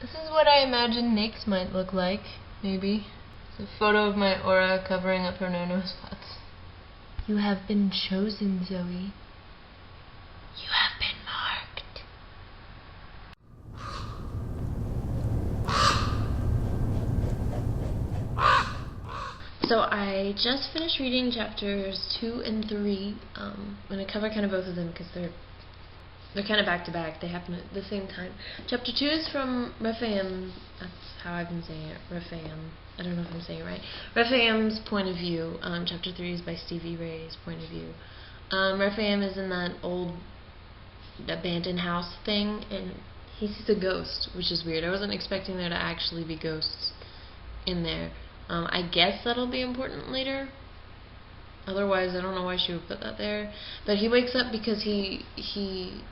This is what I imagine Nyx might look like, maybe. It's a photo of my aura covering up her no-no spots. You have been chosen, Zoe. You have been marked. So I just finished reading chapters 2 and 3. I'm going to cover kind of both of them because they're kind of back to back. They happen at the same time. Chapter 2 is from Rephaim. That's how I've been saying it. Rephaim. I don't know if I'm saying it right. Rephaim's point of view. Chapter 3 is by Stevie Ray's point of view. Rephaim is in that old abandoned house thing, and he sees a ghost, which is weird. I wasn't expecting there to actually be ghosts in there. I guess that'll be important later. Otherwise, I don't know why she would put that there. But he wakes up because he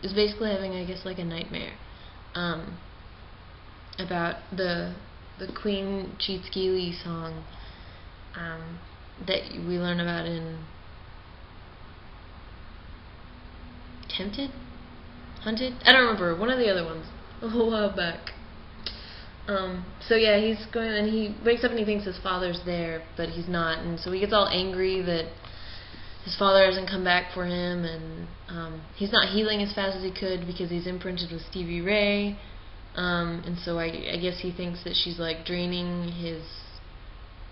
is basically having, I guess, like a nightmare about the Queen Cheatskeely song that we learn about in Tempted? Hunted? I don't remember. One of the other ones. A whole while back. So yeah, he's going, and he wakes up and he thinks his father's there, but he's not, and so he gets all angry that his father hasn't come back for him, and he's not healing as fast as he could because he's imprinted with Stevie Ray, and so I guess he thinks that she's like draining his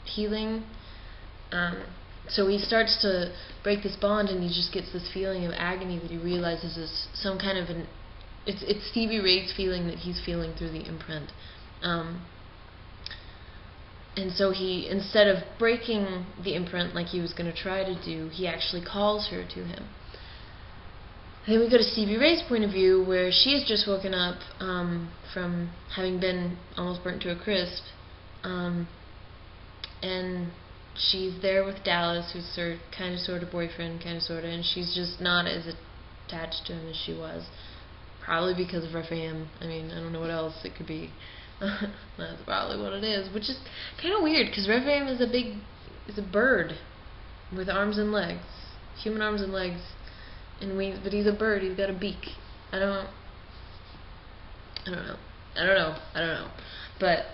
healing. So he starts to break this bond, and he just gets this feeling of agony that he realizes is some kind of it's Stevie Ray's feeling that he's feeling through the imprint. And so he, instead of breaking the imprint like he was going to try to do, he actually calls her to him. Then we go to Stevie Ray's point of view, where she has just woken up from having been almost burnt to a crisp, and she's there with Dallas, who's her kind of sort of boyfriend, kind of sort of, and she's just not as attached to him as she was, probably because of Rephaim. I mean, I don't know what else it could be. That's probably what it is, which is kind of weird because Rephaim is a bird with arms and legs, human arms and legs and wings, but he's a bird. He's got a beak. I don't know. But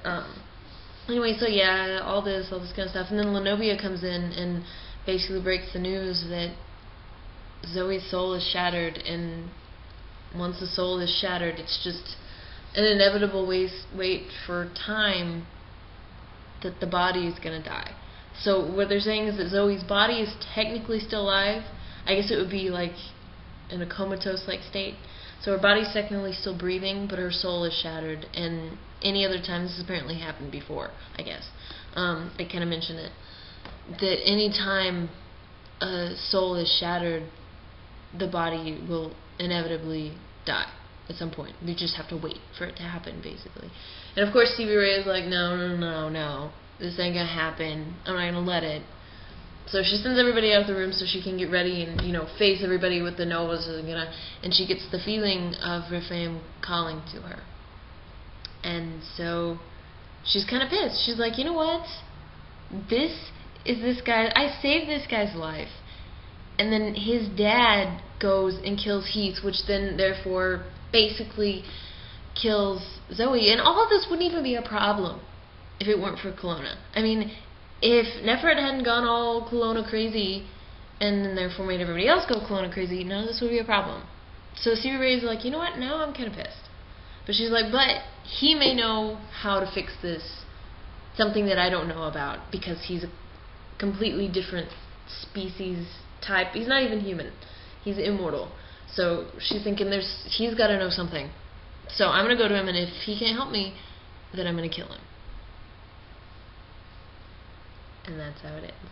anyway, so yeah, all this kind of stuff, and then Lenobia comes in and basically breaks the news that Zoe's soul is shattered, and once the soul is shattered, it's just an inevitable wait for time that the body is going to die. So what they're saying is that Zoe's body is technically still alive. I guess it would be like in a comatose-like state. So her body's technically still breathing, but her soul is shattered. And any other time, this has apparently happened before, I guess. They kind of mention it. That any time a soul is shattered, the body will inevitably die at some point. We just have to wait for it to happen, basically. And of course Stevie Ray is like, no, this ain't gonna happen. I'm not gonna let it. So she sends everybody out of the room so she can get ready and, face everybody with the nose, and she gets the feeling of Rephaim calling to her. And so she's kind of pissed. She's like, you know what? This guy, I saved this guy's life. And then his dad goes and kills Heath, which then therefore basically kills Zoe. And all of this wouldn't even be a problem if it weren't for Kelowna. I mean, if Nefret hadn't gone all Kelowna crazy and then therefore made everybody else go Kelowna crazy, none of this would be a problem. So Stevie Ray's like, you know what, now I'm kind of pissed. But she's like, but he may know how to fix this, something that I don't know about, because he's a completely different species type. He's not even human. He's immortal. So she's thinking he's got to know something. So I'm going to go to him, and if he can't help me, then I'm going to kill him. And that's how it ends.